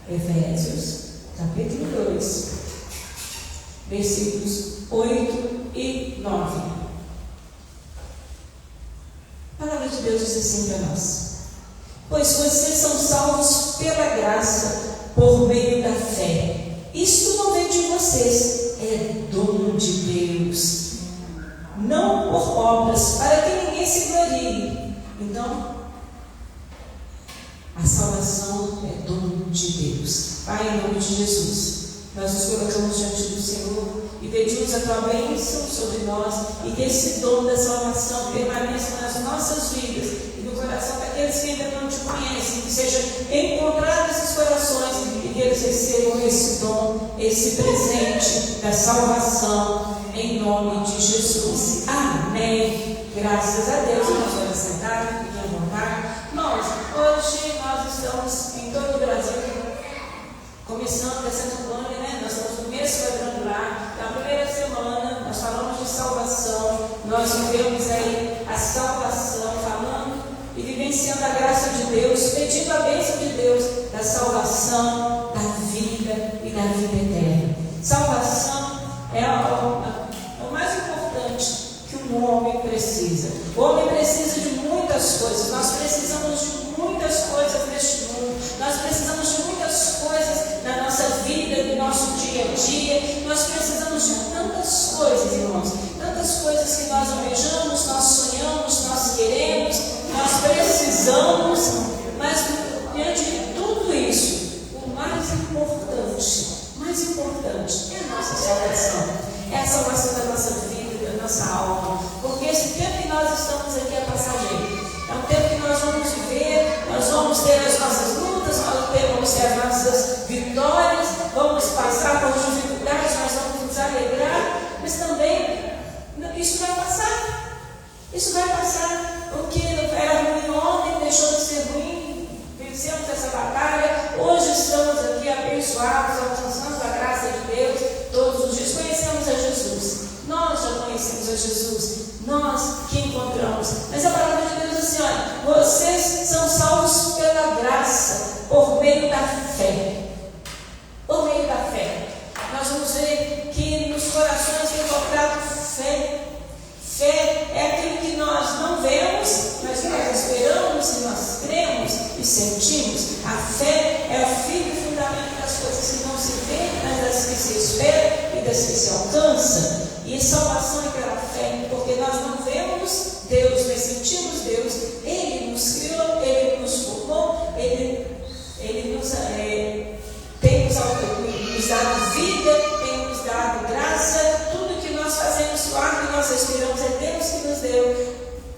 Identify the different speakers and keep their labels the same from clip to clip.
Speaker 1: Efésios, capítulo 2, versículos 8 e 9. A palavra de Deus diz assim para nós: pois vocês são salvos pela graça, por meio da fé. Isto não vem de vocês, é dom de Deus, não por obras, para que ninguém se glorie. Então, a salvação é dom de Deus. Pai, em nome de Jesus, nós nos colocamos diante do Senhor e pedimos a tua bênção sobre nós, e que esse dom da salvação permaneça nas nossas vidas e no coração daqueles que ainda não te conhecem, que seja encontrado esses corações e que eles recebam esse dom, esse presente da salvação, em nome de Jesus. Amém. Graças a Deus. Nós vamos sentar, fiquem à vontade. Irmãos, hoje nós estamos em todo o Brasil começando essa campanha, né? Nós estamos no mês quadrangular. Na primeira semana nós falamos de salvação, nós vivemos aí a salvação, falando e vivenciando a graça de Deus, pedindo a bênção de Deus da salvação, da vida e da vida eterna. Salvação é o mais importante que um homem precisa. O homem precisa de muitas coisas. Nós precisamos de muitas coisas neste mundo. Nós precisamos de muitas coisas na nossa vida, no nosso dia a dia. Nós precisamos de tantas coisas, irmãos. Tantas coisas que nós almejamos, nós sonhamos, nós queremos, nós precisamos. Mas diante de tudo isso, o mais importante é a nossa salvação. É a salvação da nossa vida, da nossa alma. Porque esse tempo que nós estamos aqui é passageiro. É um tempo que nós vamos viver, nós vamos ter as nossas lutas, vamos ter as nossas vitórias, vamos passar por dificuldades, nós vamos nos alegrar, mas também isso vai passar. Isso vai passar. O que era ruim ontem deixou de ser ruim. Vencemos essa batalha. Hoje estamos aqui abençoados, alcançando a graça de Deus todos os dias. Conhecemos a Jesus. Nós já conhecemos a Jesus. Nós que encontramos. Mas a palavra de Deus diz assim: olha, vocês são salvos pela graça, por meio da fé. Por meio da fé. Nós vamos ver que nos corações é encontrado fé. Fé é aquilo que nós não vemos, mas que nós esperamos e nós cremos e sentimos. A fé é o firme fundamento das coisas que não se vê, mas das que se esperam e das que se alcançam. E salvação é pela fé, porque nós não vemos Deus, mas sentimos Deus. Ele nos criou, Ele nos formou, Ele nos tem nos dado vida, tem nos dado graça. Tudo que nós fazemos, claro que nós esperamos, é Deus que nos deu.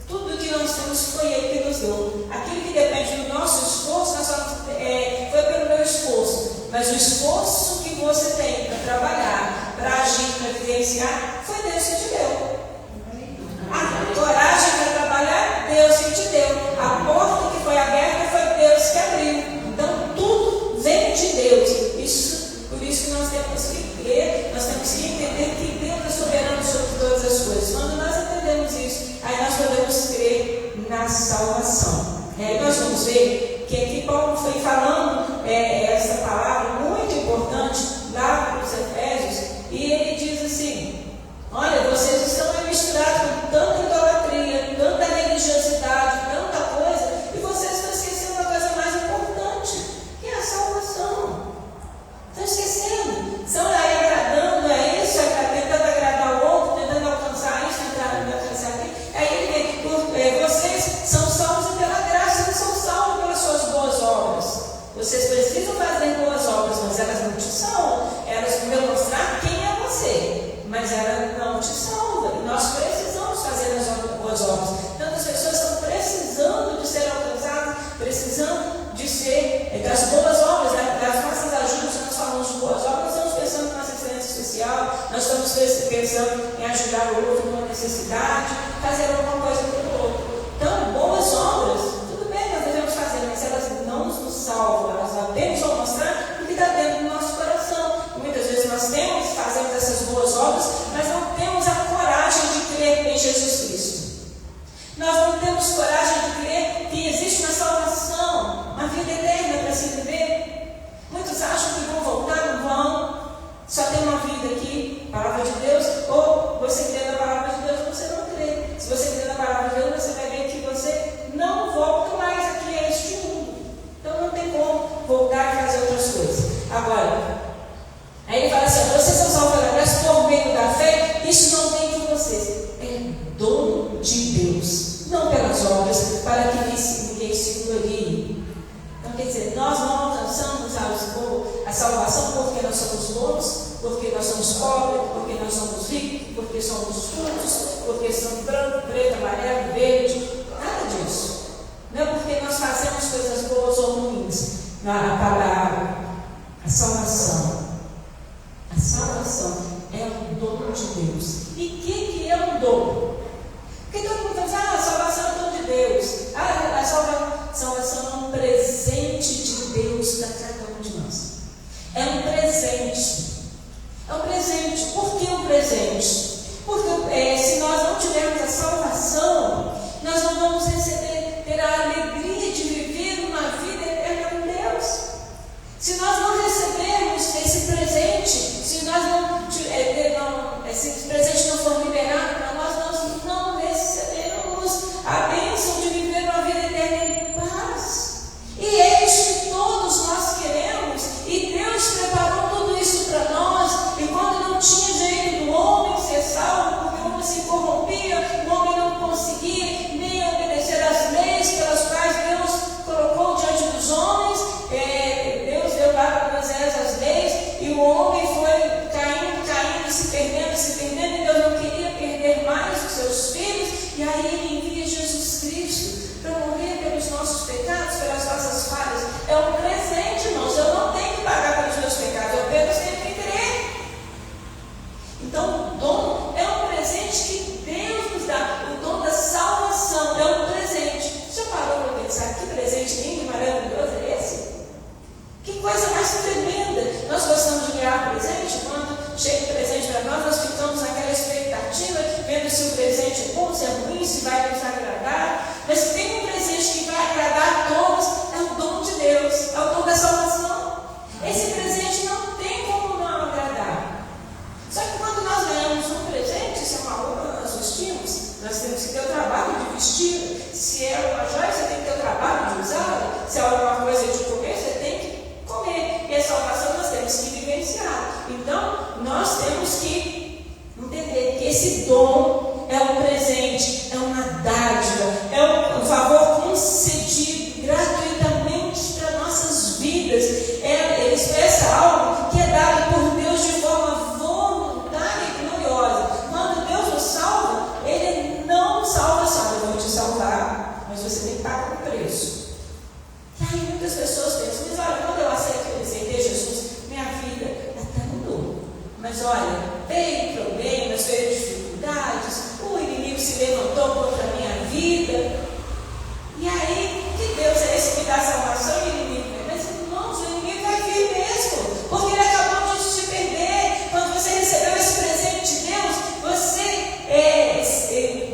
Speaker 1: Tudo que nós temos foi Ele que nos deu. Aquilo que depende do nosso esforço, foi pelo meu esforço. Mas o esforço que você tem para trabalhar, para agir, para vivenciar, foi Deus que te deu. A coragem para trabalhar, Deus que te deu. A porta que foi aberta, foi Deus que abriu. Então tudo vem de Deus. Por isso que nós temos que crer, nós temos que entender que Deus é soberano sobre todas as coisas. Quando nós entendemos isso, aí nós podemos crer na salvação. E aí nós vamos ver que aqui Paulo foi falando essa palavra muito importante lá para os Efésios, e ele diz assim: olha, vocês estão misturados com tanta idolatria, tanta religiosidade, tanta coisa, e vocês estão esquecendo a coisa mais importante, que é a salvação. Estão esquecendo, estão aí agradando a isso, tentando agradar o outro, tentando alcançar isso, tentando alcançar aquilo. Aí vocês são salvos pela graça, não são salvos pelas suas boas obras. Vocês precisam fazer boas obras, mas elas não te salvam. Elas vão mostrar quem é você, mas ela não te salva. E nós precisamos fazer as boas obras. Tantas pessoas estão precisando de ser alcançadas, precisando de ser das boas obras, das nossas ajudas. Nós falamos de boas obras, nós estamos pensando na assistência social, nós estamos pensando em ajudar o outro numa necessidade, fazer alguma coisa para o outro. Então, boas obras, tudo bem, nós devemos fazer, mas elas não nos salvam, elas apenas vão mostrar o que está dentro do nosso coração. Muitas vezes nós fazemos essas boas obras, mas não temos a coragem de crer em Jesus Cristo. Nós não temos coragem de crer que existe uma salvação, uma vida eterna para se viver. Muitos nós não alcançamos a salvação porque nós somos bons, porque nós somos pobres, porque nós somos ricos, porque somos cultos, porque somos branco, preto, amarelo, verde. Nada disso. Não é porque nós fazemos coisas boas ou ruins. A palavra, a salvação. A salvação é um dom de Deus. E o que é um dom? Porque todo mundo pensa, a salvação é um dom de Deus. A salvação é um presente de Deus para cada um de nós. É um presente. É um presente. Por que um presente? Porque se nós não tivermos a salvação, nós não vamos ter a alegria de viver uma vida eterna com Deus. Se nós não recebermos esse presente, se nós esse presente não for liberado para nós não receberemos a bênção de viver uma vida eterna em paz. E é isso que todos nós queremos. E Deus preparou tudo isso para nós. E quando não tinha jeito do homem ser salvo, porque o homem se corrompia, o homem não conseguia nem obedecer às leis pelas quais Deus colocou diante dos homens, Deus deu lá para Moisés as leis, e o homem foi caindo, se perdendo, e Deus não queria perder mais os seus filhos, e aí Ele envia Jesus Cristo para morrer pelos nossos pecados, pelas nossas falhas. É um presente, irmãos. Eu não tenho que pagar pelos meus pecados, eu apenas tenho que crer. Então, o dom é um presente que Deus nos dá. O dom da salvação é um presente. Você parou para pensar que presente lindo e maravilhoso é esse? Que coisa mais tremenda. Nós gostamos de ganhar presente. Quando chega o presente para nós ficamos naquela expectativa, vendo se o presente é bom, se é ruim, se vai nos agradar. Mas se tem um presente que vai agradar a todos, é o dom de Deus, é o dom da salvação. Esse presente não tem como não agradar. Só que quando nós ganhamos um presente, se é uma roupa que nós vestimos, nós temos que ter o trabalho de vestir. Se é uma joia, você tem que ter o trabalho de usá-la. Se é alguma coisa de comer, você tem que comer. E a salvação nós temos que vivenciar. Então, nós temos que entender que esse dom é um presente, é uma dádiva, é um favor concedido gratuitamente para nossas vidas. Ele expressa algo que é dado por Deus de forma voluntária e gloriosa. Quando Deus nos salva, Ele não salva só, eu vou te salvar, mas você tem que pagar o preço. E aí muitas pessoas pensam, mas olha, quando eu aceitei Jesus, minha vida até mudou. Mas olha, veio problemas, veio dificuldades, o inimigo se levantou contra a minha vida. E aí, que Deus é esse que dá salvação e o inimigo vem? Mas irmãos, o inimigo vai vir mesmo, porque ele acabou de te perder. Quando você recebeu esse presente de Deus,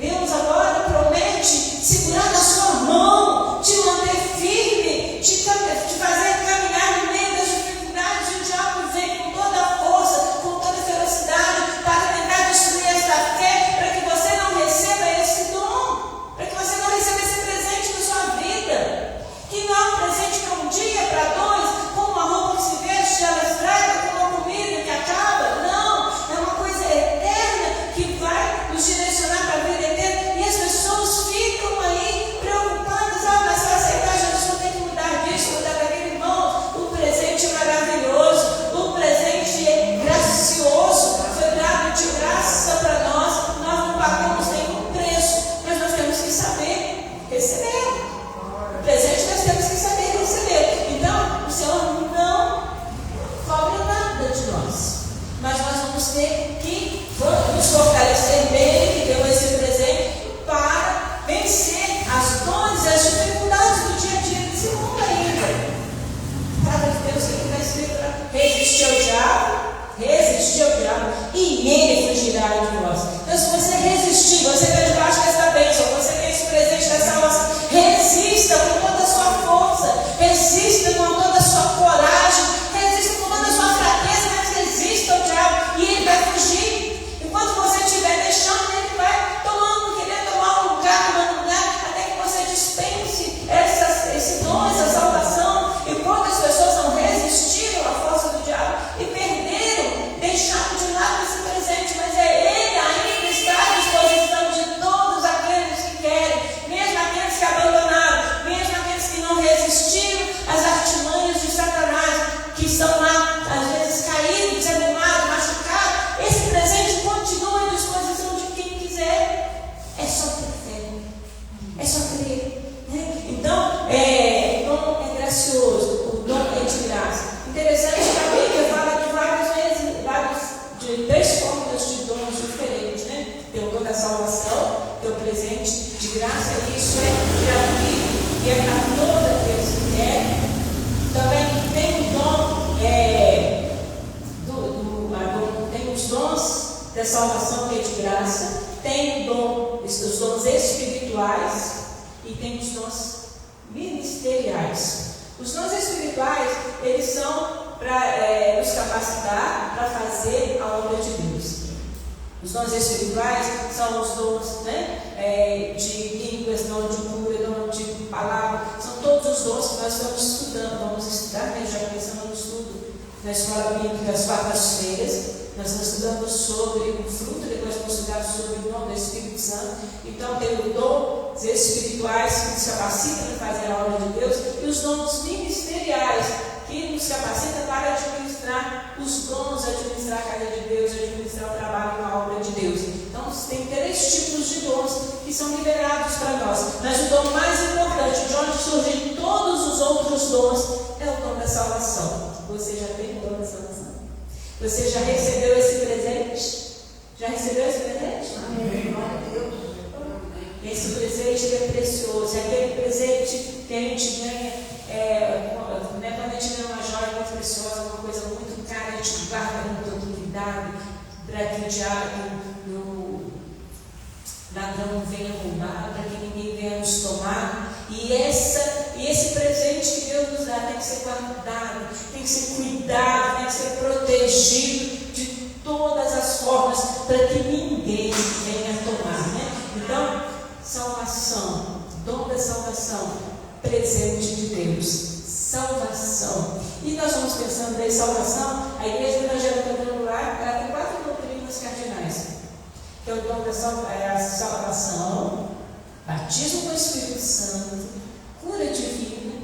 Speaker 1: Deus agora promete segurar na sua mão, te manter firme, te fazer caminhar no meio das dificuldades. E o diabo vem com toda a força, com toda a ferocidade, para tentar destruir esta fé, para que você não receba esse dom, para que você não receba esse presente na sua vida, que não é um presente para um dia, para dois, com uma roupa que se veste, ela estraga, com uma comida que acaba. Não, é uma coisa eterna que vai nos direcionar para a vida eterna. E as pessoas ficam aí preocupadas, mas se eu aceitar Jesus, eu tenho que mudar disso, mudar daquele. Irmão, o presente é maravilhoso, o presente é gracioso, foi dado de graça para nós não pagamos nenhum preço, mas nós temos que saber receber. O presente nós temos que saber receber. Então, o Senhor não cobra nada de nós, mas nós vamos ter que nos fortalecer nele, que deu esse presente, para vencer as dores e as dificuldades do dia a dia desse mundo ainda. Cada Deus que está escrito lá, resistir ao diabo, e ele fugirá de nós. Então, se você resistir, você está debaixo dessa bênção, você tem esse presente da salvação, resista com toda a sua força, resista com toda a sua coragem, resista com toda a sua fraqueza, mas resista ao diabo, e ele vai fugir. Enquanto você estiver deixando, ele vai querer tomar um lugar, até que você dispense esse dom, essa salvação. E quantas pessoas não resistiram à força do diabo e perderam, deixaram de lado esse presente, mas ele ainda está à disposição de todos aqueles da salvação que é de graça, tem os dons espirituais e tem os dons ministeriais. Os dons espirituais, eles são para nos capacitar para fazer a obra de Deus. Os dons espirituais são os dons, de línguas, dom de cura, dom de palavra. São todos os dons que nós estamos estudando. Vamos estudar, já começamos no estudo na escola bíblica às quartas-feiras. Nós estamos estudando sobre o fruto, depois vamos estudar sobre o dom do Espírito Santo. Então tem os dons espirituais que nos capacitam para fazer a obra de Deus e os dons ministeriais que nos capacitam para administrar os dons, administrar a casa de Deus, administrar o trabalho na obra de Deus. Então tem 3 tipos de dons que são liberados para nós. Mas o dom mais importante, de onde surgem todos os outros dons, é o dom da salvação. Você já tem o dom da salvação? Você já recebeu esse presente? Já recebeu esse presente?
Speaker 2: Amém.
Speaker 1: Esse presente é precioso. É aquele presente que a gente ganha, quando a gente ganha uma joia muito preciosa, uma coisa muito cara, a gente guarda com todo cuidado para que o ladrão não venha roubar, para que ninguém venha nos tomar. E esse presente que Deus nos dá tem que ser guardado, tem que ser cuidado, tem que ser protegido de todas as formas para que ninguém venha tomar, Então, salvação, dom da salvação, presente de Deus, salvação. E nós vamos pensando em salvação. A Igreja Evangélica Quadrangular, ela tem 4 doutrinas cardinais, que é o dom da salvação, batismo com o Espírito Santo, cura divina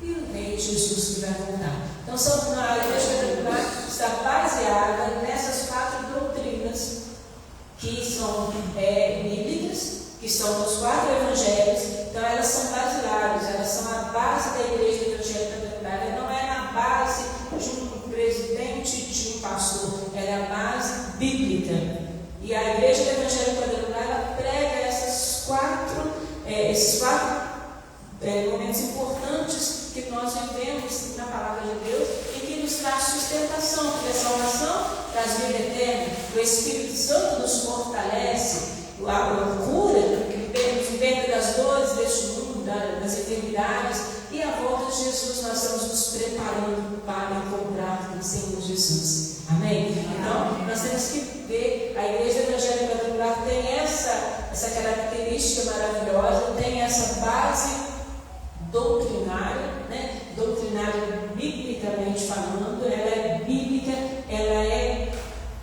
Speaker 1: e o Rei Jesus que vai voltar. Então, a Igreja Quadrangular está baseada nessas 4 doutrinas que são bíblicas, que são dos 4 evangelhos. Então elas são basilares, elas são a base da Igreja Evangélica Quadrangular. Ela não é na base de um presidente, de um pastor, ela é a base bíblica. E a Igreja Evangélica Quadrangular, ela prega esses quatro momentos importantes que nós vivemos na Palavra de Deus e que nos traz sustentação, porque a salvação traz vida eterna, o Espírito Santo nos fortalece, a cura, nos liberta das dores deste mundo, das enfermidades, e a volta de Jesus nós estamos nos preparando para encontrar com o Senhor Jesus. Amém? Então, nós temos que ver, a Igreja Evangélica Quadrangular tem essa característica maravilhosa, tem essa base doutrinária, doutrinária biblicamente falando, ela é bíblica, ela é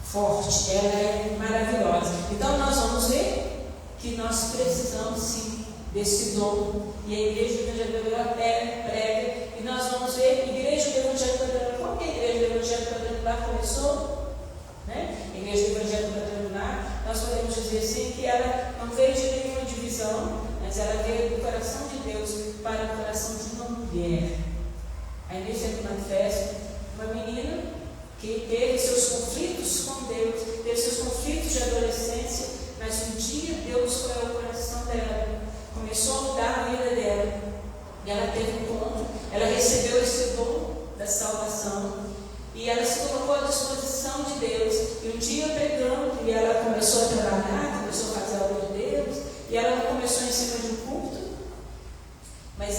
Speaker 1: forte, ela é maravilhosa. Então nós vamos ver que nós precisamos sim desse dom, e a Igreja Evangélica Quadrangular prega, e nós vamos ver Igreja Evangélica Quadrangular. Como que a Igreja Evangélica Quadrangular começou? A Igreja Evangélica Quadrangular, nós podemos dizer assim que ela não veio de nenhuma divisão, mas ela veio do coração de Deus para o coração de uma mulher. A Igreja manifesta uma menina que teve seus conflitos com Deus, teve seus conflitos de adolescência, mas um dia Deus foi ao coração dela, começou a mudar a vida dela, e ela teve um encontro, ela recebeu esse dom da salvação, e ela se colocou à disposição de Deus, e um dia pregando, e ela começou a trabalhar, começou a fazer a obra de Deus, e ela começou em cima de um culto, mas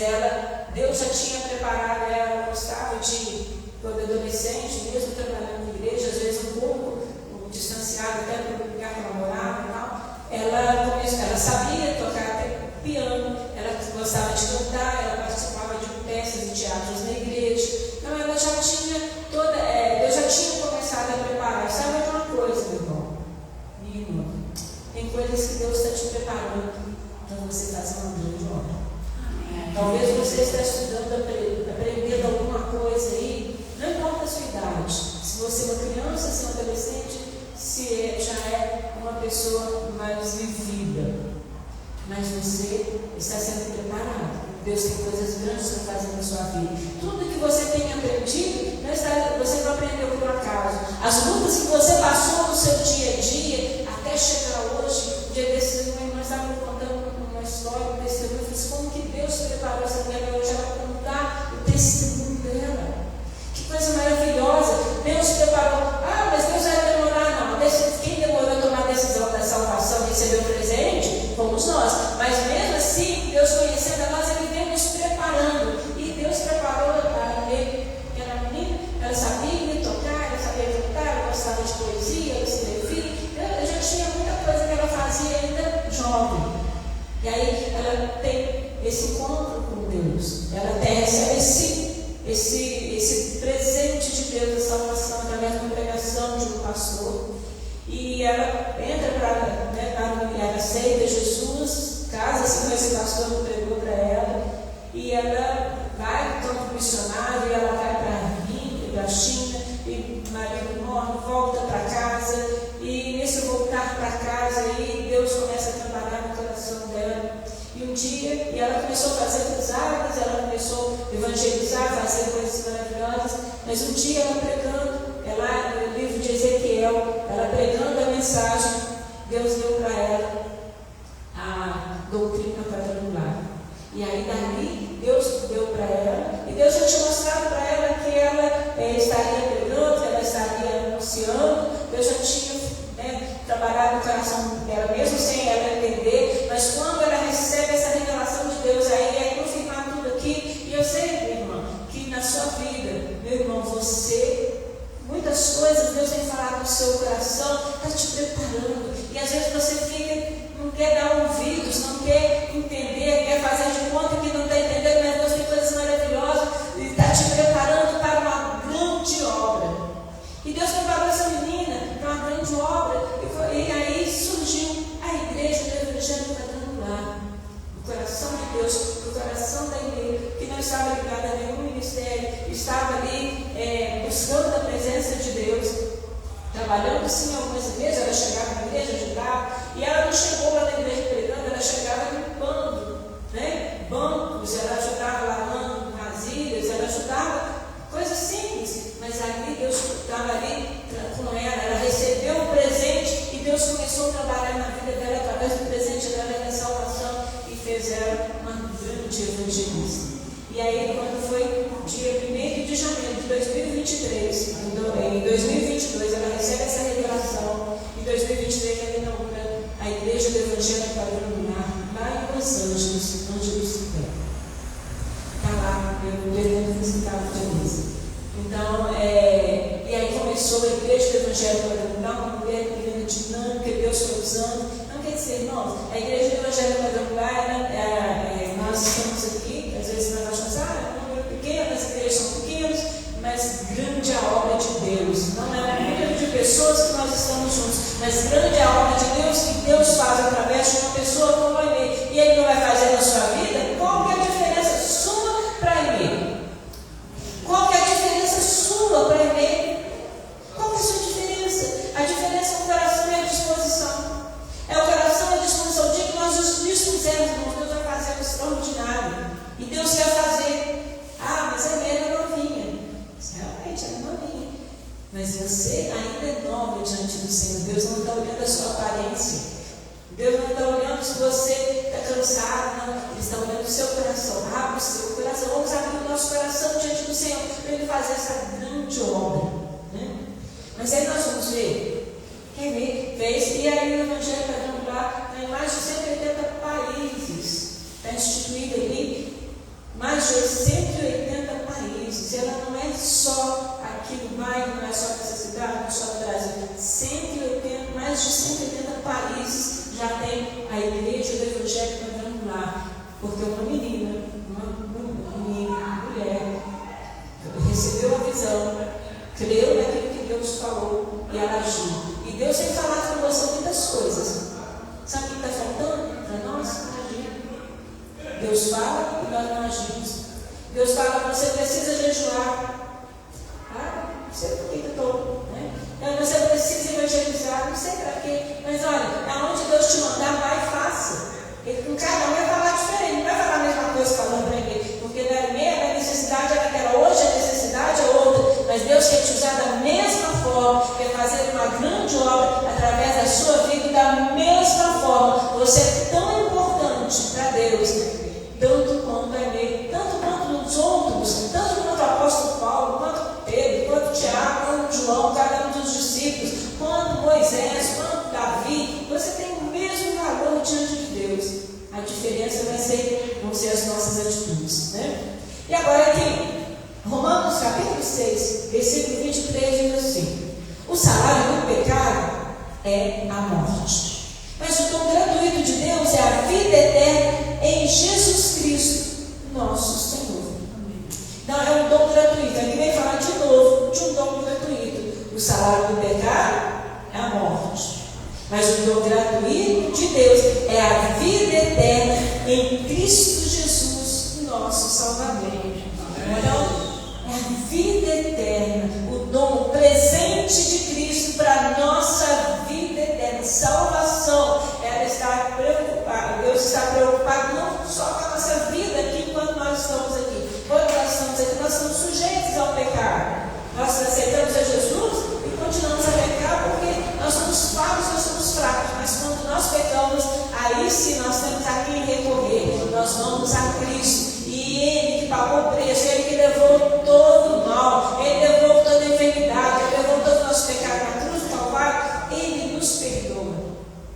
Speaker 1: Deus já tinha preparado ela, gostava de, quando adolescente, mesmo trabalhando na igreja, às vezes um pouco distanciada até do lugar que ela morava e tal, ela sabia tocar até piano, ela gostava de cantar, ela participava de peças e teatros na igreja. Então ela já tinha Deus já tinha começado a preparar. Sabe de uma coisa, meu irmão? Minha irmã, tem coisas que Deus está te preparando para você fazer uma grande obra. Talvez você esteja estudando, aprendendo alguma coisa aí, não importa a sua idade, se você é uma criança, se é um adolescente, se já é uma pessoa mais vivida, mas você está sendo preparado. Deus tem coisas grandes para fazer na sua vida. Tudo que você tem aprendido, você não aprendeu por acaso. As lutas que você passou no seu dia a dia, até chegar hoje, dia desses, uma irmã estava me contando uma história, um testemunho, eu disse, como que Deus preparou essa mulher hoje, ela vai contar o testemunho dela. Que coisa maravilhosa. Deus preparou. Ah, mas Deus vai demorar, não. Quem demorou somos nós. Mas mesmo assim, Deus conhecendo a nós, Ele vem nos preparando. E Deus preparou a Ele, que era menina, ela sabia tocar, ela sabia cantar, ela gostava de poesia, ela escrevia. Eu já tinha muita coisa que ela fazia ainda jovem. E aí ela tem esse encontro com Deus. Ela até recebe esse presente de Deus, da salvação, através da pregação de um pastor. E ela entra ela aceita Jesus, casa-se com esse pastor que pregou para ela, e ela vai para o campo missionário, e ela vai para a Índia, para a China, e o marido morre, volta para casa, e nesse voltar para casa, aí Deus começa a trabalhar no coração dela. E um dia, e ela começou a fazer cruzadas, ela começou a evangelizar, fazer coisas maravilhosas, mas um dia ela pregando, ela no livro de Ezequiel, ela pregando a mensagem, Deus deu para ela a doutrina quadrangular. E aí dali, Deus deu para ela, e Deus já tinha mostrado para ela que ela estaria pregando, ela estaria anunciando, Deus já tinha trabalhado no coração dela, mesmo sem ela entender, mas quando ela recebe essa revelação de Deus, aí é confirmar tudo aqui. E eu sei, minha irmã, que na sua vida, meu irmão, muitas coisas Deus tem falado no seu coração, está te preparando, e às vezes você não quer dar ouvidos, não quer entender, quer fazer de conta que não está entendendo, mas Deus tem coisas maravilhosas, e está te preparando para uma grande obra. E Deus preparou essa menina para uma grande obra, e aí surgiu a igreja do Evangelho Quadrangular, o coração de Deus, o coração da igreja, que não estava ligada a nenhum ministério, estava ali buscando a presença de Deus, trabalhando sim em algumas igrejas. Ela chegava na igreja, ajudava, e ela não chegou lá na igreja pregando, ela chegava limpando bancos, ela ajudava lavando vasilhas, ela ajudava coisas simples, mas ali Deus estava ali com ela recebeu um presente, e Deus começou a trabalhar na vida dela através do presente dela, da salvação, e fez ela uma grande evangelista. E aí, quando foi dia 1º de janeiro de 2023, em 2022, ela recebe essa revelação. Em 2023, ela inaugura a Igreja do Evangelho Quadrangular, lá em Los Angeles, está lá, eu devendo visitar o Denise. Então, e aí começou a Igreja do Evangelho Quadrangular, uma mulher dinâmica, Deus foi usando. Não quer dizer, irmãos, a Igreja do Evangelho Quadrangular, nós estamos aqui, às vezes nós achamos, é um número pequeno, as igrejas são pequenas, mas grande é a obra de Deus. Não é um número de pessoas que nós estamos juntos, mas grande é a obra de Deus, que Deus faz através de uma pessoa como a Emê. E Ele não vai fazer na sua vida? Qual que é a diferença sua para Emê? Qual que é a diferença sua para Emê? Qual que é a sua diferença? A diferença é o coração e a disposição. É o coração e a disposição. O dia que nós nos dispusemos, irmãos, Deus vai fazer algo extraordinário. E Deus quer fazer. Mas a Emê era novinha. Realmente era novinha. Mas você ainda é nova diante do Senhor. Deus não está olhando a sua aparência. Deus não está olhando se você está cansado, não. Ele está olhando o seu coração. Abre o seu coração. Vamos abrir o nosso coração diante do Senhor para Ele fazer essa grande obra. Mas aí nós vamos ver. Quem fez? E aí o Evangelho Quadrangular está em mais de 180 países. Está instituído ali mais de 180 países. E ela não é só aqui no bairro, não é só nessa cidade, não é só no Brasil. Mais de 180 países já tem a Igreja do Evangelho Quadrangular. Porque uma mulher, recebeu a visão, creu naquilo que Deus falou e ela agiu. E Deus tem falado com você muitas coisas. Sabe o que está faltando para nós? Agir. Deus fala e nós não agimos. Deus fala que você precisa jejuar. Não sei por que eu estou. Você precisa evangelizar, não sei para quê. Mas olha, aonde Deus te mandar, vai e faça. Com cada um vai falar diferente, não vai falar a mesma coisa falando para ele. Porque na Emê, a necessidade era aquela, hoje a necessidade é outra. Mas Deus quer te usar da mesma forma, quer fazer uma grande obra através da sua vida da mesma forma. Você é tão importante para Deus, tanto quanto a Emê, tanto quanto os outros, tanto quanto o apóstolo Paulo, quanto Pedro, quanto Tiago, quanto João, cada um dos discípulos, quanto Moisés, quanto Davi. Você tem o mesmo valor diante de Deus. diferença vão ser as nossas atitudes, né? E agora aqui, Romanos capítulo 6, versículo 23 diz assim: o salário do pecado é a morte, mas o dom gratuito de Deus é a vida eterna em Jesus Cristo, nosso Senhor. Não, é um dom gratuito. Aqui vem falar de novo de um dom gratuito. O salário do pecado é a morte, mas o dom gratuito de Deus é a vida eterna em Cristo Jesus, nosso Salvador. Então, é a vida eterna, o dom, o presente de Cristo para a nossa vida eterna, salvação. Ela está preocupada, Deus está preocupado não só com a nossa vida aqui enquanto nós estamos aqui. Quando nós estamos aqui, nós estamos sujeitos ao pecado. Nós aceitamos a Jesus e continuamos a pecar porque nós somos falhos, nós somos fracos. Mas quando nós pecamos, aí sim nós temos a quem recorrer. Nós vamos a Cristo. E Ele que pagou o preço, Ele que levou todo o mal, Ele levou toda a enfermidade, Ele levou todo o nosso pecado na cruz do Calvário, Ele nos perdoa.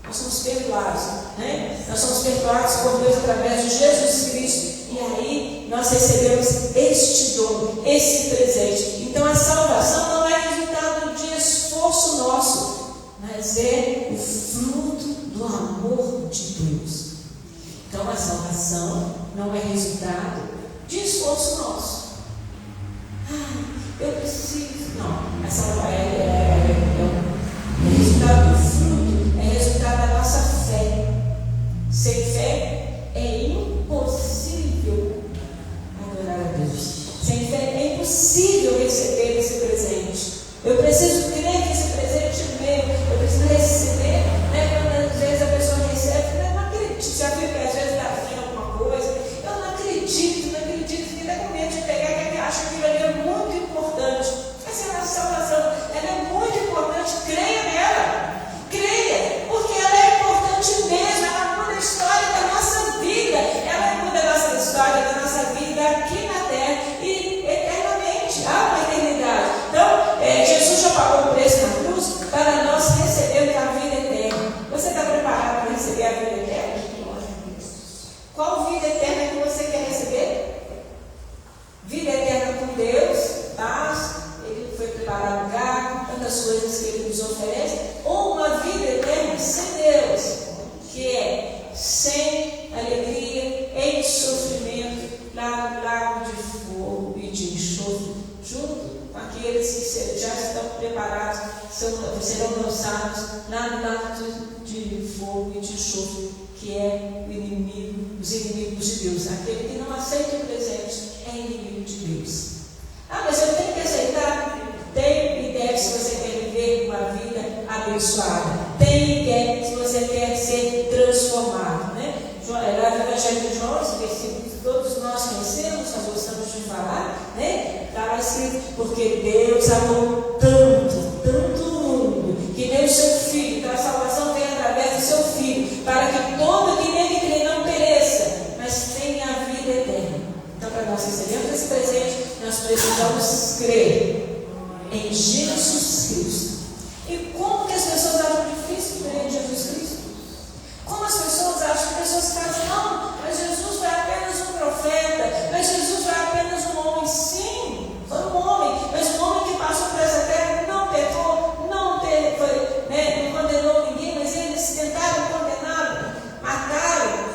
Speaker 1: Nós somos perdoados, né? Nós somos perdoados por Deus através de Jesus Cristo. E aí nós recebemos este dom, esse presente. Então a salvação não é resultado de esforço nosso, mas é o fruto do amor de Deus. Então a salvação não é resultado de esforço nosso. Eu preciso. Não, a salvação é resultado do fruto, é resultado da nossa fé. Sem fé é impossível adorar a Deus. Sem fé é impossível receber esse presente. Eu preciso crer que esse presente é meu. Eu preciso receber, né? Quando às vezes a pessoa recebe, eu não acredito. Já viu que às vezes dá fé alguma coisa? Eu não acredito, fica com medo de pegar, que acha que aquilo ali é muito importante. Essa é a salvação, ela é muito importante. Creia nela, creia, porque ela é importante mesmo. Ela muda a história da nossa vida, ela muda a nossa história da nossa vida aqui na terra e eternamente. Há uma eternidade. Então, Jesus já pagou o preço na cruz para nós recebermos a vida eterna. Você está preparado para receber a vida eterna? Qual vida eterna que você quer receber? Vida eterna com Deus, paz, Ele foi preparar lugar, tantas coisas que Ele nos oferece, ou uma vida eterna sem Deus, que é sem alegria, em sofrimento, lá no lago de fogo e de enxofre, junto com aqueles que já estão preparados, serão lançados lá no lago de fogo e de enxofre, que é o inimigo, os inimigos de Deus. Aquele que não aceita o presente é inimigo de Deus. Mas eu tenho que aceitar? Tem e deve, se você quer viver uma vida abençoada. Tem e deve, se você quer ser transformado, né? Lá no Evangelho de João, esse versículo que todos nós conhecemos, nós gostamos de falar, né? Estava escrito: porque Deus amou tanto, tanto o mundo, que deu o seu Filho. Então a salvação vem através do seu Filho, para que todo que nele crê não pereça, mas tenha a vida eterna. Então, para nós recebermos esse presente, nós precisamos crer em Jesus Cristo. E como que as pessoas acham difícil crer em Jesus Cristo? Como as pessoas acham que pessoas falam: não, mas Jesus foi apenas um profeta, mas Jesus foi apenas um homem. Sim, foi um homem, mas um homem que passou por essa terra, não pecou, não condenou ninguém, mas eles tentaram condená-lo, mataram,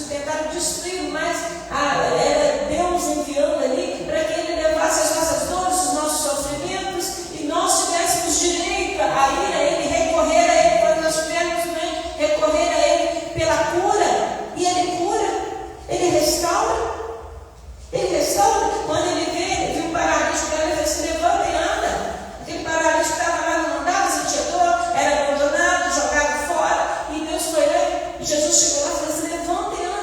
Speaker 1: tentaram destruí-lo, mas era Deus enviando ali para que Ele levasse as nossas dores, os nossos sofrimentos, e nós tivéssemos direito a ir a Ele, recorrer a Ele, quando nós tivermos recorrer a Ele pela cura. E Ele cura, Ele restaura. Quando Ele viu um paralítico, Ele disse: levanta e anda. Aquele paralítico estava lá, não andava, sentia dor, era abandonado, jogado fora, e Deus foi lá, e Jesus chegou lá e falou assim: levanta e anda.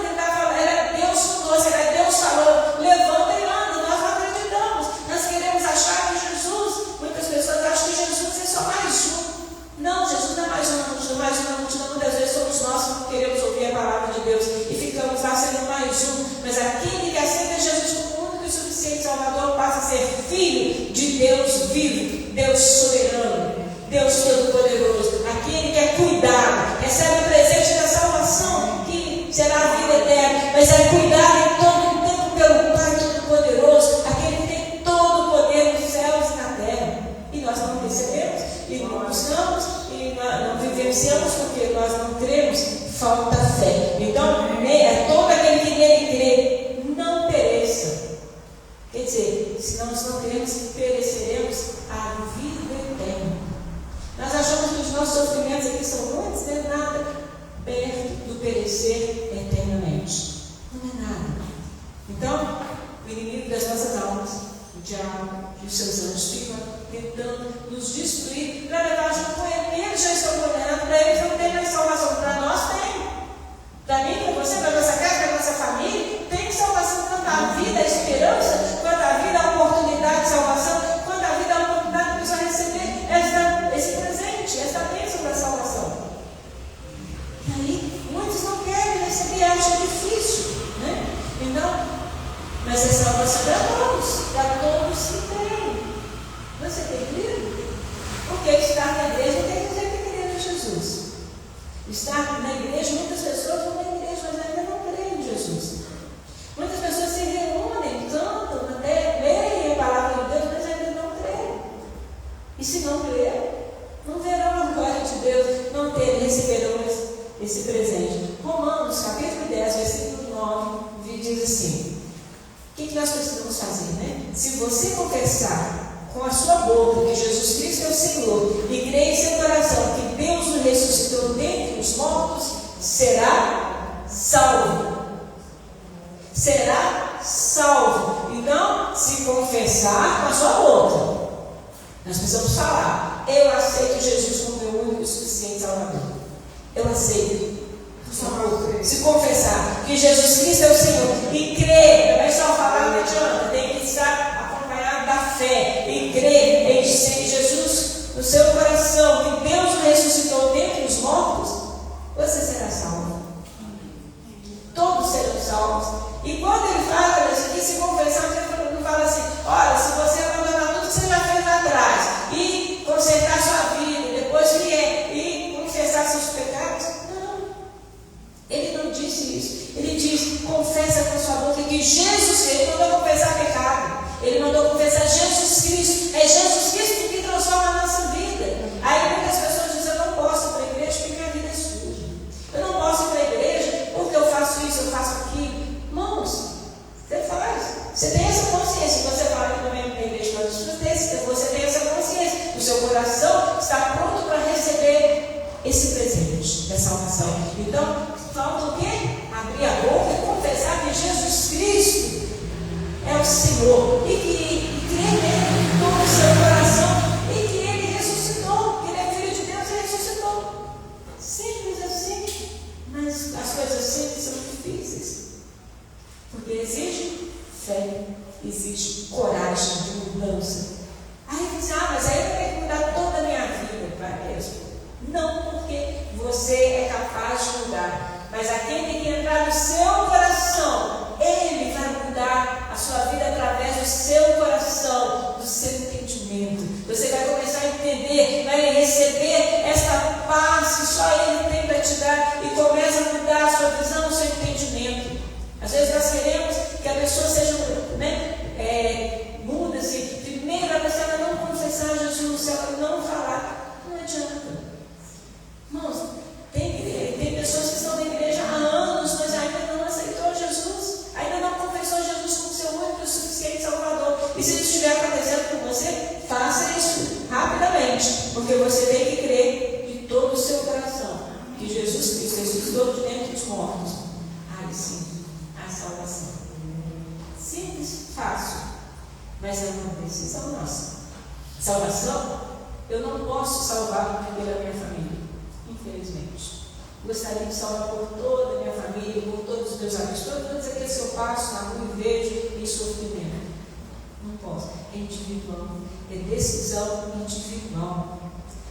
Speaker 1: Era Deus conosco, era Deus falando: levanta e anda. Nós não acreditamos, nós queremos achar que Jesus, muitas pessoas acham que Jesus é só mais um. Não, Jesus não é mais uma multidão, muitas vezes somos nós que não queremos ouvir a palavra de Deus e ficamos lá sendo mais um. Mas aquele que aceita Jesus como único e suficiente Salvador passa a ser filho de Deus vivo, Deus soberano, Deus todo-poderoso. Aquele que é cuidado, recebe o presente da salvação, que será a vida eterna. perecemos porque nós não cremos, falta fé. Então, todo aquele que nele crê, não pereça. Quer dizer, se nós não cremos, pereceremos a vida eterna. Nós achamos que os nossos sofrimentos aqui são muitos, não é nada perto do perecer eternamente. Não é nada. Então, o inimigo das nossas almas, o diabo e os seus anjos ficam tentando nos destruir para levar junto com ele. Eles já estão condenados, para eles não tem mais salvação. Para nós tem. Para mim, para você, para a nossa casa, para a nossa família, tem salvação. Quanto à vida, a esperança, quanto à vida, a oportunidade de salvação, quanto à vida, a oportunidade de pessoa receber esse presente, essa bênção da salvação. E aí, muitos não querem receber, acham difícil, né? Então, mas a salvação é para todos que creem. Você tem crido? Porque estar na igreja não quer dizer que crê em Jesus. Estar na igreja, muitas pessoas vão na igreja, mas ainda não creem em Jesus. Muitas pessoas se reúnem, cantam, até leem a palavra de Deus, mas ainda não creem. E se não crerem, não verão a glória de Deus, não receberão esse presente. Romanos, capítulo 10, versículo 9, diz assim: o que nós precisamos fazer, né? Se você confessar com a sua boca que Jesus Cristo é o Senhor e crer em seu coração que Deus o ressuscitou dentre os mortos, será salvo. Será salvo. Então, se confessar com a sua boca, nós precisamos falar: eu aceito Jesus como meu único e suficiente Salvador. Eu aceito. Se confessar que Jesus Cristo é o Senhor e crer, não é só falar, não adianta, tem que estar acompanhado da fé e crer em Jesus no seu coração, que Deus o ressuscitou dentre os mortos, você será salvo. Todos serão salvos. E quando ele fala isso aqui, se confessar, ele fala assim: olha, se você abandonar tudo que você já fez lá atrás e consertar sua vida, depois vier e confessar seus pecados, ele não disse isso. Ele diz: confessa com sua boca que Jesus, ele mandou confessar pecado, ele mandou confessar Jesus Cristo. É Jesus Cristo que transforma a nossa vida. Aí muitas pessoas dizem: eu não posso ir para a igreja porque minha vida é suja. Eu não posso ir para a igreja porque eu faço isso, eu faço aquilo. Irmãos, você faz. Você tem essa consciência. Você fala que não vem para a igreja para você tem essa consciência. O seu coração está pronto para receber esse presente da salvação. Então, falta o quê? Abrir a boca e confessar que Jesus Cristo é o Senhor e que crer nele com todo o seu coração e que ele ressuscitou, que ele é filho de Deus e ressuscitou. Simples assim, mas as coisas simples são difíceis, porque exige fé, exige coragem de mudança. Aí você diz: mas aí eu tenho que mudar toda a minha vida. Vai mesmo? Não, porque você é capaz de mudar. Mas aquele que tem que entrar no seu coração, ele vai mudar a sua vida através do seu coração, do seu entendimento. Você vai começar a entender, vai receber essa paz que só ele tem para te dar e começa a mudar a sua visão, o seu entendimento. Às vezes nós queremos que a pessoa seja, muda-se. Primeiro, a pessoa não confessar Jesus, se ela não falar, não adianta. Irmãos, tem pessoas que estão na igreja há anos, mas ainda não aceitou Jesus, ainda não confessou Jesus como seu único e suficiente Salvador. E se isso estiver acontecendo com você, faça isso rapidamente, porque você tem que crer de todo o seu coração que Jesus Cristo ressuscitou de dentro dos mortos. Aí sim, a salvação. Simples, fácil, mas é uma decisão nossa. Salvação, eu não posso salvar pela minha família, infelizmente. Gostaria de salvar por toda a minha família, por todos os meus amigos, todos aqueles que eu passo na rua e vejo em sofrimento. Não posso. É individual. É decisão individual.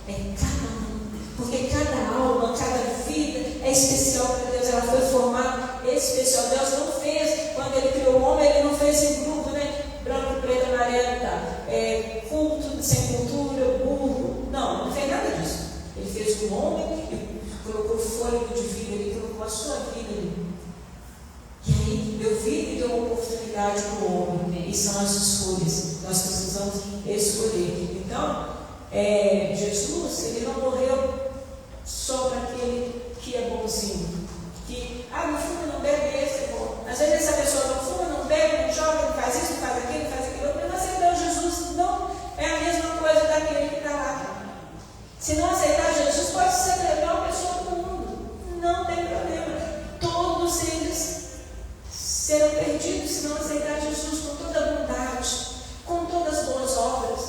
Speaker 1: É cada um. Porque cada alma, cada vida é especial para Deus. Ela foi formada especial. Deus não fez, quando Ele criou o homem, Ele não fez em grupo, né? Branco, preto, amarelo, culto, sem cultura, burro. Não fez nada disso. Ele fez o homem e colocou fôlego de vida, Ele colocou a sua vida ali. E aí, deu vida e deu oportunidade para o homem. E são as escolhas. Nós precisamos escolher. Então, Jesus, Ele não morreu só para aquele que é bonzinho. Que, não fuma, não bebe, esse é bom. Às vezes essa pessoa não fuma, não bebe, não joga, não faz isso, não faz aquilo, não faz aquilo outro. Mas aceitar Jesus não é a mesma coisa daquele que está lá. Se não aceitar Jesus, pode ser a melhor pessoa do mundo. Não tem problema. Todos eles serão perdidos se não aceitar Jesus com toda a bondade, com todas as boas obras,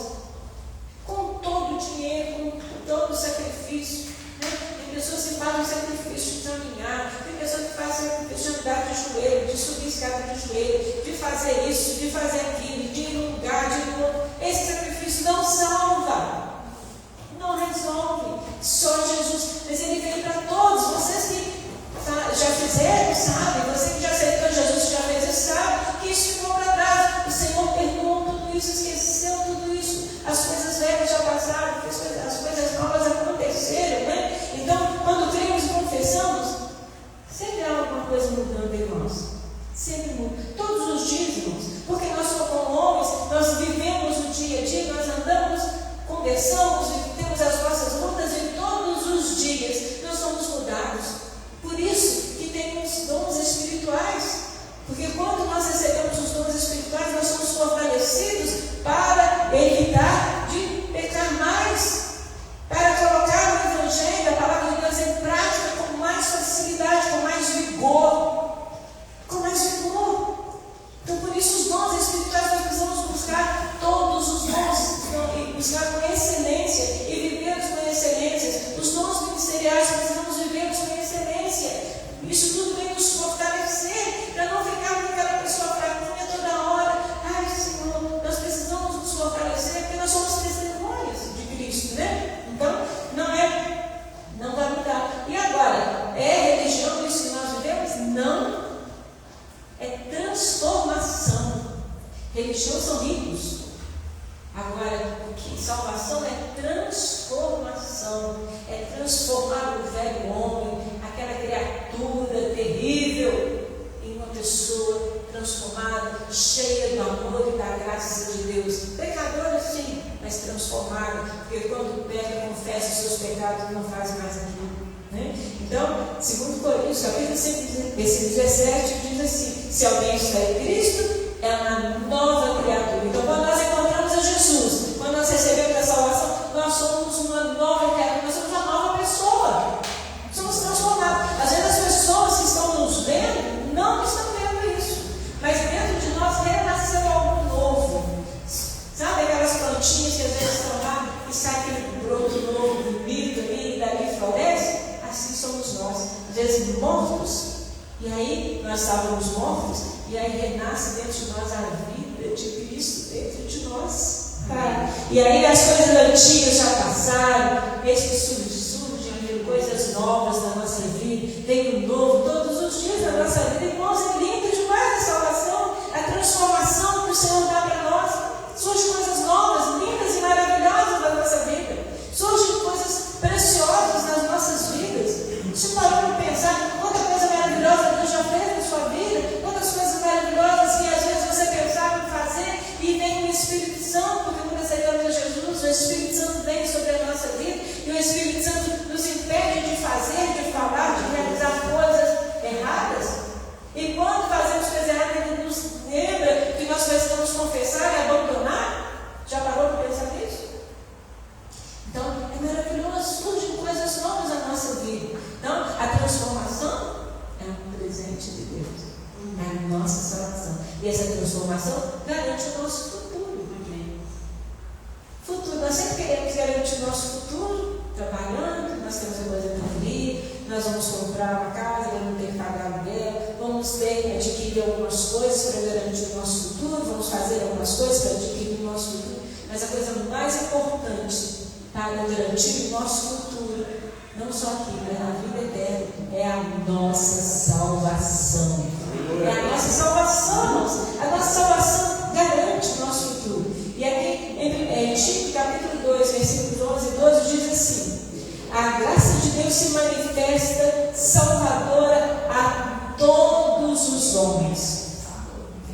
Speaker 1: com todo o dinheiro, com todo o sacrifício. Tem pessoas que fazem sacrifício de caminhar, tem pessoas que fazem sacrifício de andar de joelho, de subir escada de joelho, de fazer isso, de fazer aquilo, de ir num lugar, de ir no outro. Esse sacrifício não salva, não resolve. Só Jesus, mas ele veio para todos. Vocês que já fizeram, sabem, você que já aceitou Jesus, já fez isso, sabe que isso ficou para trás. O Senhor perdoou tudo isso, esqueceu tudo isso. As coisas velhas já passaram, as coisas novas aconteceram, né? Então, quando cremos e confessamos, sempre há alguma coisa mudando em nós. Sempre muda. Todos os dias, irmãos. Porque nós somos como homens, nós vivemos o dia a dia, nós andamos, conversamos, temos as nossas lutas e todos os dias nós somos mudados. Por isso que temos dons espirituais. Porque quando nós recebemos os dons espirituais, nós somos fortalecidos para evitar de pecar mais, para colocar o Evangelho, a palavra de Deus em prática com mais facilidade, com mais vigor. Com mais vigor. Então, por isso, os dons espirituais nós precisamos buscar todos os dons, e buscar com excelência e vivermos com excelência. Os dons ministeriais precisamos vivermos com excelência. Isso tudo vem nos fortalecer, para não ficar com aquela pessoa fraquinha toda hora. Ai, Senhor, nós precisamos nos fortalecer, porque nós somos testemunhas de Cristo, né? Então, não vai mudar. E agora, é religião isso que nós vivemos? Não. É transformação. Religião são ritos. Agora, o que salvação é transformação. É transformar o velho homem, aquela criatura terrível, em uma pessoa transformada, cheia do amor e da graça de Deus. Pecadora sim, mas transformada, porque quando pega, confessa os seus pecados, não faz mais aquilo. Né? Então, segundo Coríntios, capítulo 5, versículo 17, diz assim: se alguém está em Cristo, é uma nova criatura. Então, quando nós encontramos a Jesus, quando nós recebemos a salvação, nós somos uma nova criatura, nós somos uma nova pessoa. Somos transformados. Às vezes as pessoas que estão nos vendo não estão vendo isso, mas dentro de nós renasceu algo novo. Sabe aquelas plantinhas que às vezes estão lá e sai aquele broto novo, bonito ali, e dali floresce? Assim somos nós, às vezes mortos, e aí nós estávamos mortos, e aí renasce dentro de nós a vida de Cristo dentro de nós. E aí as coisas antigas já passaram, eis que surgem coisas novas na nossa vida, tem um novo todos os dias na nossa vida. Irmãos, é lindo demais a salvação, a transformação que o Senhor dá para nós. Surgem coisas novas, lindas e maravilhosas na nossa vida, surgem coisas preciosas nas nossas vidas. Você parou para pensar quanta coisa maravilhosa Deus já fez na sua vida, quantas coisas maravilhosas que às vezes você pensava em fazer e vem o Espírito Santo, porque quando aceitamos a Jesus, o Espírito Santo vem sobre a nossa vida e o Espírito Santo nos impede de fazer, de falar, de realizar coisas erradas. E quando fazemos coisas erradas, Ele nos lembra que nós precisamos confessar e abandonar. Já parou para pensar nisso? Então, é maravilhoso, surgem coisas novas na nossa vida. Então, a transformação é um presente de Deus, é a nossa salvação. E essa transformação garante o nosso futuro. Futuro, nós sempre queremos garantir o nosso futuro, trabalhando, nós temos a aposentadoria, nós vamos comprar uma casa, vamos ter que pagar aluguel, vamos ter que adquirir algumas coisas para garantir o nosso futuro, vamos fazer algumas coisas para adquirir o nosso futuro. Mas a coisa mais importante para garantir o nosso futuro, não só aqui, mas na vida eterna, é a nossa salvação. É a nossa salvação, irmãos. A nossa salvação garante o nosso futuro. E aqui, em Tito, capítulo 2, versículos 11 e 12, diz assim: a graça de Deus se manifesta salvadora a todos os homens.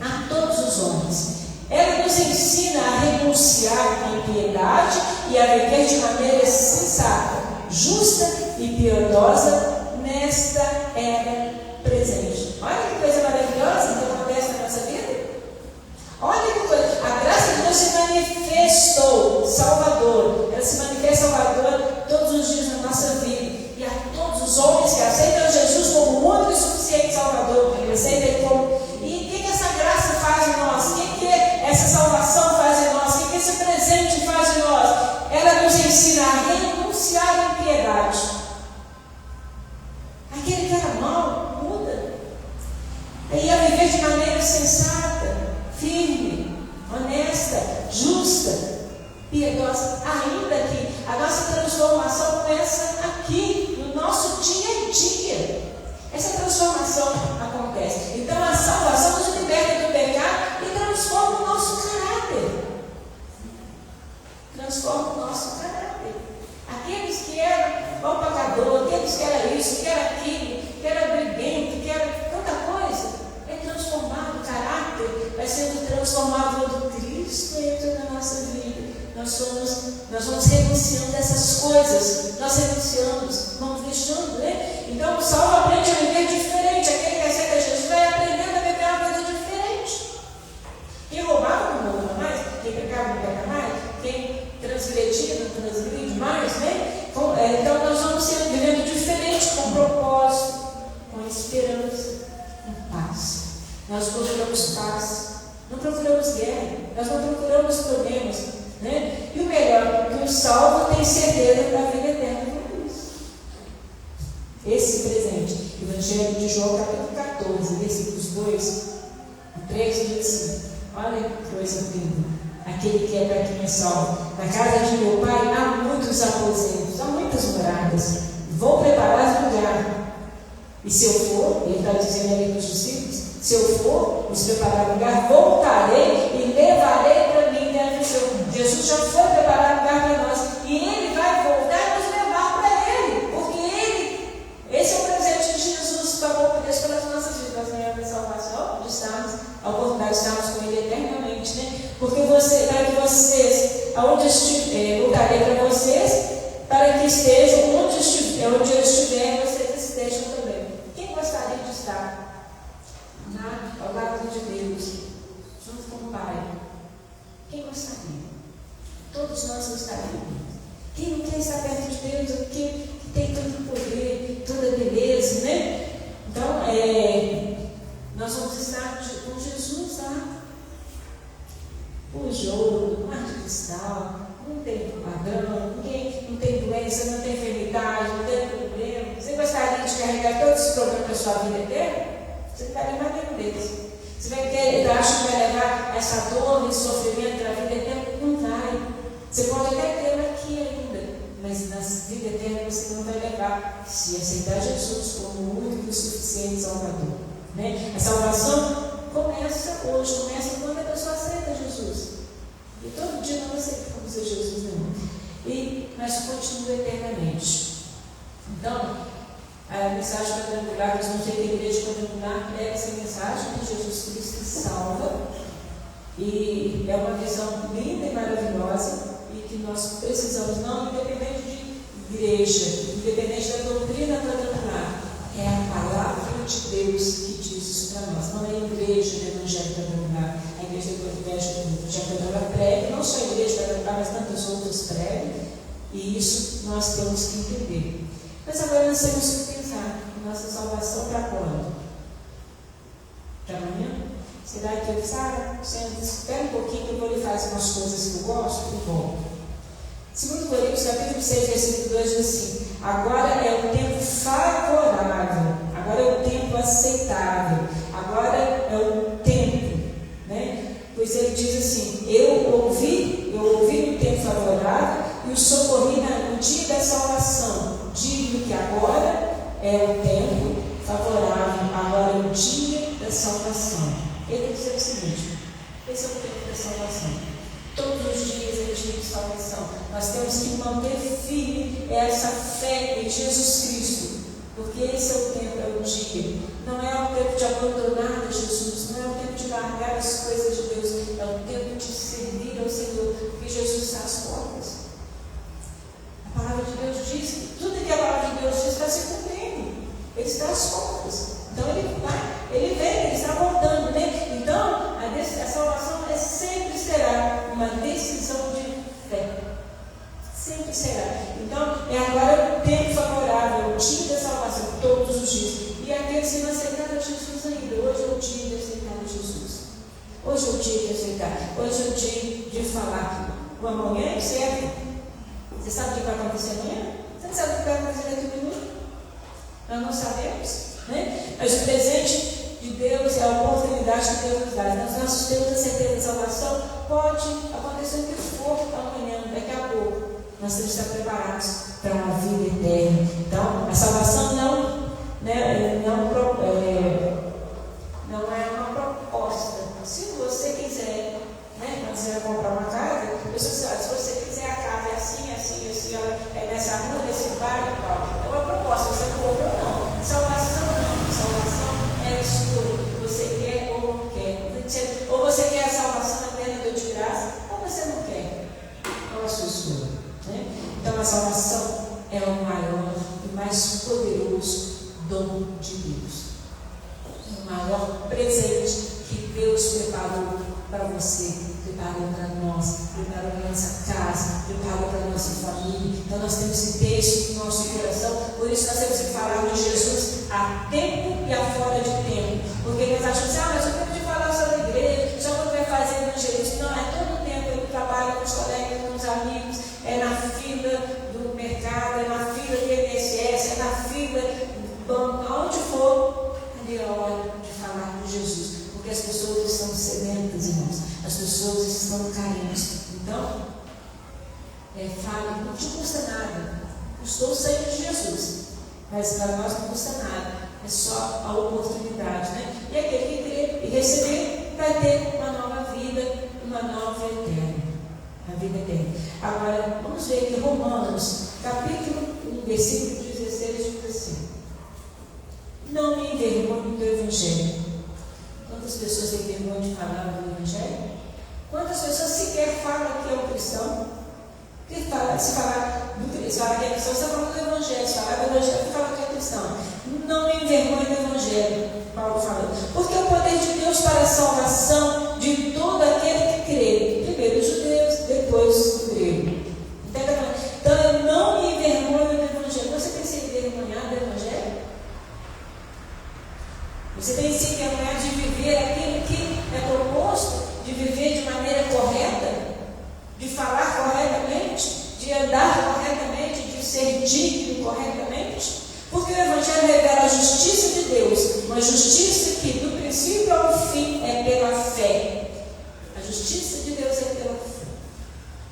Speaker 1: A todos os homens. Ela nos ensina a renunciar à impiedade e a viver de maneira sensata, justa e piedosa nesta era presente. Olha que coisa maravilhosa que acontece na nossa vida. Olha que coisa, a graça de Deus se manifestou Salvador. Ela se manifesta Salvador todos os dias na nossa vida. E a todos os homens que aceitam Jesus como o único e suficiente Salvador, aceitam Ele como. E o que essa graça faz em nós? O que essa salvação faz em nós? O que esse presente faz em nós? Ela nos ensina a renunciar à impiedade. Aquele que era mau, muda. E a viver de maneira sensata, firme, honesta, justa, piedosa. Ainda que a nossa transformação começa aqui, no nosso dia a dia. Essa transformação acontece. Então a salvação nos liberta do pecado e transforma o nosso caráter. Transforma o nosso caráter. Aqueles que eram mau pecador, aqueles que eram isso, que era aquilo, que era briguento, que era tanta coisa, é transformado, o caráter vai sendo transformado quando Cristo entra na nossa vida. Nós vamos renunciando essas coisas, nós renunciamos, vamos deixando, né? Então o salvo aprende a viver diferente. Aquele que aceita Jesus vai aprendendo a viver uma vida diferente. Quem roubava não rouba mais, quem pecava não peca mais, quem transgredia não transgride mais, né? Então nós vamos vivendo diferente, com propósito, com esperança, com paz. Nós procuramos paz, não procuramos guerra, nós não procuramos problemas, né? E o melhor, que o salvo tem certeza da vida eterna com Cristo. Esse presente, Evangelho de João, capítulo 14, versículos 2 e 3, diz assim: olha que coisa linda. Aquele que é para quem é salvo. Na casa de meu pai há muitos aposentos, há muitas moradas. Vou preparar lugar. E se eu for, ele está dizendo ali para os discípulos, se eu for, nos preparar lugar, voltarei e levarei para mim dentro do seu. Jesus já foi preparar lugar para nós. E Ele vai voltar e nos levar para Ele. Porque esse é o presente de Jesus, pagou o preço pelas nossas vidas. Nós ganhamos a salvação, de estarmos, a oportunidade de estarmos com Ele eternamente, né? Porque para que vocês, aonde estiver, voltarei para vocês, para que estejam onde eu estiver, vocês estejam também. Quem gostaria de estar ao lado de Deus, junto com o Pai? Quem gostaria? Todos nós gostaríamos. Quem não quer estar perto de Deus, que tem todo o poder, toda a beleza, né? Então, nós vamos estar com Jesus lá. O jogo, o mar de cristal, não tem padrão, ninguém não tem doença, não tem enfermidade, não tem problema. Você gostaria de carregar todos os problemas para a sua vida eterna? Você não vai levar nenhum deles. Você acha que vai levar essa dor, esse sofrimento para a vida eterna? Não vai. Você pode até ter aqui ainda, mas na vida eterna você não vai levar, se aceitar Jesus como o único e suficiente Salvador, né? A salvação começa hoje, começa quando a pessoa aceita Jesus. E todo dia nós aceitamos a Jesus, mas continua eternamente. Então, a mensagem quadrangular, nós vamos ter que a igreja quadrangular prega essa mensagem de Jesus Cristo que salva. E é uma visão linda e maravilhosa, e que nós precisamos, não independente de igreja, independente da doutrina quadrangular, é a palavra de Deus que diz isso para nós. Não é a igreja do Evangelho quadrangular. A igreja do Evangelho quadrangular prega, não só a igreja quadrangular, mas tantas outras pregam, e isso nós temos que entender. Mas agora nós temos que pensar em nossa salvação para quando? Para amanhã? Será que eu Sara, espera um pouquinho que eu vou lhe fazer umas coisas que eu gosto? E bom. 2 Coríntios capítulo 6, versículo 2 diz assim: agora é o tempo favorável, agora é o tempo aceitável, agora é o tempo, né? Pois ele diz assim: eu ouvi no tempo favorável e o socorri no dia da salvação. Digo que agora é o tempo favorável, agora é o dia da salvação. Ele tem que dizer o seguinte: esse é o tempo da salvação. Todos os dias é dia de salvação. Nós temos que manter firme essa fé em Jesus Cristo, porque esse é o tempo, é o dia. Não é o tempo de abandonar a Jesus, não é o tempo de largar as coisas de Deus, é o tempo de servir ao Senhor, porque Jesus está às portas. A palavra de Deus diz que tudo que a palavra de Deus está às portas. Então ele vem, ele está voltando, né? Então a salvação sempre será uma decisão de fé. Sempre será. Então agora o tempo favorável, o dia da salvação, todos os dias. E aqueles que não aceitaram Jesus ainda, hoje é o dia de aceitar Jesus. Hoje é o dia de aceitar. Hoje é o dia de falar que o amanhã é certo. Você sabe o que vai acontecer amanhã? Você não sabe o que vai acontecer daqui a um minuto? Nós não sabemos, né? Mas o presente de Deus é a oportunidade que Deus nos dá. Nós temos a certeza da salvação. Pode acontecer o que for amanhã, daqui a pouco. Nós temos que estar preparados para uma vida eterna. Então, a salvação não é uma proposta. Se você quiser, né, quando você vai comprar uma casa, se você quiser a casa é assim, é nessa rua, nesse bairro e tal. É uma proposta, você não comprou, não. Salvação não. Salvação é a escolha. Você quer ou não quer. Ou você quer a salvação eterna de graça, ou você não quer. Qual é a sua escolha? Né? Então a salvação é o maior e mais poderoso dom de Deus. O maior presente que Deus preparou para você, preparou para nós, preparou para nossa casa, preparou para nossa família. Então nós temos que ter isso no nosso coração. Por isso nós temos que falar de Jesus a tempo e a fora de tempo. Porque nós achamos assim, mas eu tenho que falar sobre a igreja, só quando vai fazer evangelismo. Não, é todo o tempo, eu trabalho com os colegas, com os amigos, é na fila do mercado, é na fila do INSS, é na fila do banco, aonde for, ali é a hora de falar de Jesus. Porque as pessoas estão sedentas, irmãos. As pessoas estão carentes. Então, fale, não te custa nada. Custou o sangue de Jesus. Mas para nós não custa nada. É só a oportunidade, né? E aquele que crer e receber vai ter uma nova vida, uma nova eterna. A vida eterna. Agora, vamos ver aqui Romanos, capítulo 1, versículo 16, diz assim: não me envergonhe do Evangelho. Quantas pessoas têm vergonha de falar do Evangelho? Quantas pessoas sequer falam que é um cristão? Se falar que é cristão, você fala do Evangelho. Se falar do Evangelho, você fala que é cristão. Não me envergonhe do Evangelho, Paulo falou. Porque é o poder de Deus para a salvação de todo aquele que crê. Primeiro os judeus, depois o grego. Então eu não me envergonho do Evangelho. Você tem se envergonhado do Evangelho? Você tem se envergonhado de viver aquilo que é proposto, de viver de maneira correta, de falar corretamente, de andar corretamente, de ser digno corretamente? Porque o Evangelho revela a justiça de Deus, uma justiça que do princípio ao fim é pela fé. A justiça de Deus é pela fé.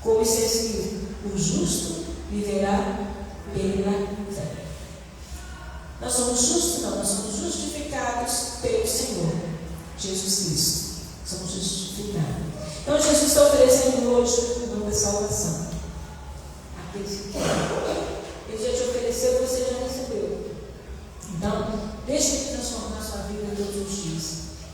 Speaker 1: Como está escrito, o justo viverá pela fé. Nós somos justos? Não, nós somos justificados pelo Senhor Jesus Cristo. Somos justificados. Então Jesus está oferecendo hoje o dom da salvação. Aqueles que querem. Ele já te ofereceu, você já recebeu. Então, deixe Ele transformar a sua vida todos os dias.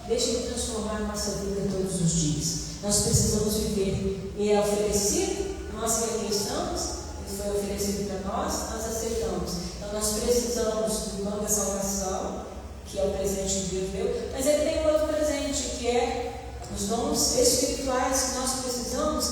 Speaker 1: Deixe Ele transformar a nossa vida todos os dias. Nós precisamos viver. E é oferecido, nós que aqui estamos, Ele foi oferecido para nós aceitamos. Então nós precisamos do dom da salvação, que é o presente que Deus deu, mas Ele tem um outro presente, que é os dons espirituais que nós precisamos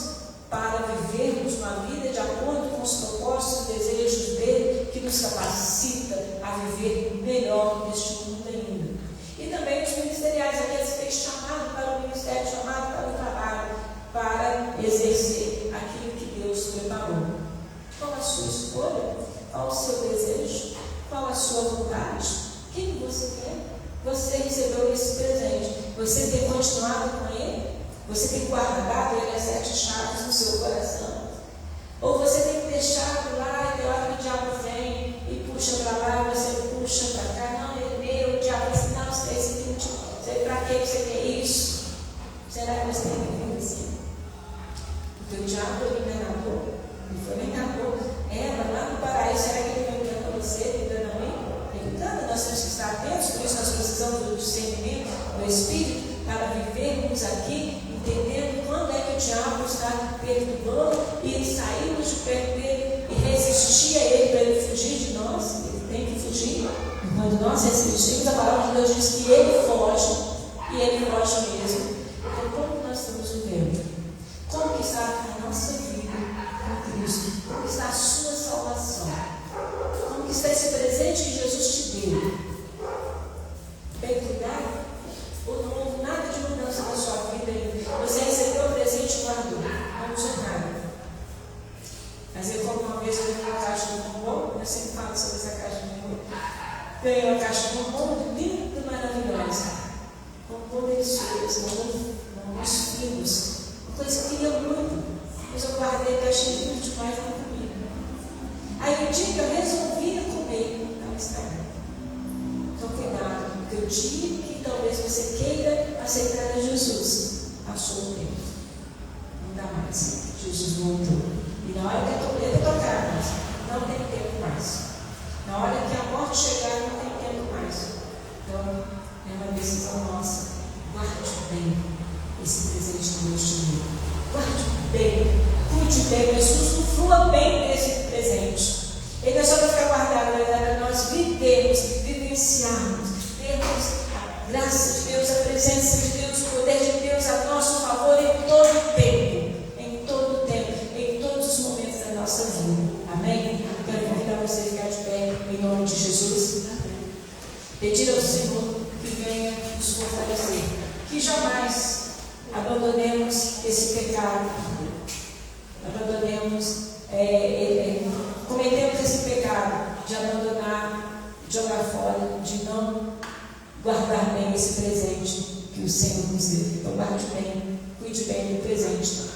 Speaker 1: para vivermos uma vida de acordo com os propósitos e desejos dele, que nos capacita a viver melhor neste mundo ainda. E também os ministeriais, aqueles que têm chamado para o ministério, chamado para o trabalho, para exercer aquilo que Deus preparou. Qual a sua escolha? Qual o seu desejo? Qual a sua vontade? O que você quer? Você recebeu esse presente. Você tem continuado com ele? Você tem guardado ele as 7 chaves no seu coração? Ou você tem deixado lá e tem hora que o diabo vem e puxa para lá, e você puxa para cá? Não, ele é meu, o diabo diz, não, você é seguinte, para que você quer isso? Será que você tem que viver assim? Porque o diabo ele enganou, ele foi enganou Eva lá no paraíso. Será que ele vai enganar você, ele engana a mim? Ele engana, nós temos que estar atentos, por isso nós precisamos do discernimento do Espírito para vivermos aqui, entendendo quando é que o diabo está perturbando nós resistimos, a palavra de Deus diz que ele foge, e ele foge mesmo. Então, como nós estamos vivendo? Como que está a nossa vida com Cristo? Como está a sua salvação? Como que está esse presente que Jesus te deu? Bem cuidado? Ou não houve nada de mudança na sua vida ainda? Você recebeu o presente e guardou. Não usa nada. Mas eu, como uma vez, eu ganhei uma caixa de bombom, eu sempre falo sobre essa caixa de bombom. Ganhei uma caixa de bombom linda, maravilhosa. Bombom delicioso, bombons finos. Uma coisa que eu queria muito. Mas eu guardei a caixa de demais na comida. Aí o dia que eu resolvi comer, não estragou. Então cuidado, porque o dia que talvez você queira aceitar a Jesus, passou o tempo. Não dá mais. Jesus voltou. E na hora que a trombeta tocar, não tem tempo mais. Na hora que a morte chegar, não tem tempo mais. Então, é uma decisão nossa. Guarde bem esse presente que Deus te deu. Guarde bem, cuide bem, mas usufrua bem desse presente. Ele não é só para ficar guardado, mas é para nós vivermos, vivenciarmos, termos a graça de Deus, a presença de Deus, o poder de Deus a nosso favor em todo o tempo. Em todo o tempo, em todos os momentos da nossa vida. Amém? Quero convidar você a ficar de pé em nome de Jesus. Pedir ao Senhor que venha nos fortalecer. Que jamais abandonemos esse pecado. Cometemos esse pecado de abandonar, de jogar fora, de não guardar bem esse presente que o Senhor nos deu. Então guarde bem, cuide bem do presente.